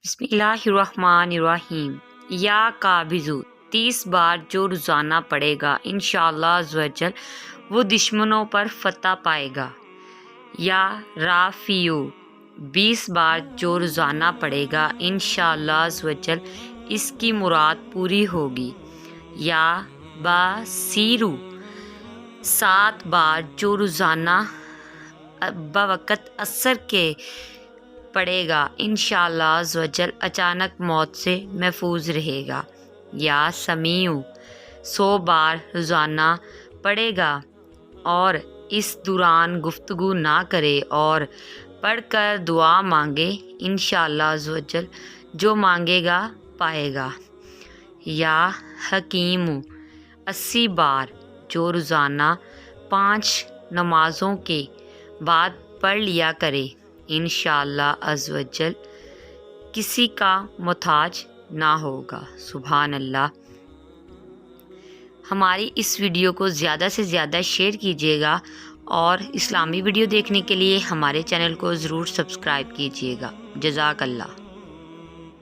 بسم اللہ الرحمن الرحیم۔ یا قابضو 30 بار جو روزانہ پڑھے گا انشاءاللہ عزوجل وہ دشمنوں پر فتح پائے گا۔ یا رافیو 20 بار جو روزانہ پڑھے گا انشاءاللہ عزوجل اس کی مراد پوری ہوگی۔ یا باسیرو 7 بار جو روزانہ بوقت عصر کے پڑھے گا انشاءاللہ عزوجل اچانک موت سے محفوظ رہے گا۔ یا سمیع 100 بار روزانہ پڑھے گا اور اس دوران گفتگو نہ کرے اور پڑھ کر دعا مانگے انشاءاللہ عزوجل جو مانگے گا پائے گا۔ یا حکیم 80 بار جو روزانہ 5 نمازوں کے بعد پڑھ لیا کرے انشاءاللہ عزوجل کسی کا محتاج نہ ہوگا۔ سبحان اللہ۔ ہماری اس ویڈیو کو زیادہ سے زیادہ شیئر کیجیے گا اور اسلامی ویڈیو دیکھنے کے لیے ہمارے چینل کو ضرور سبسکرائب کیجیے گا۔ جزاک اللہ۔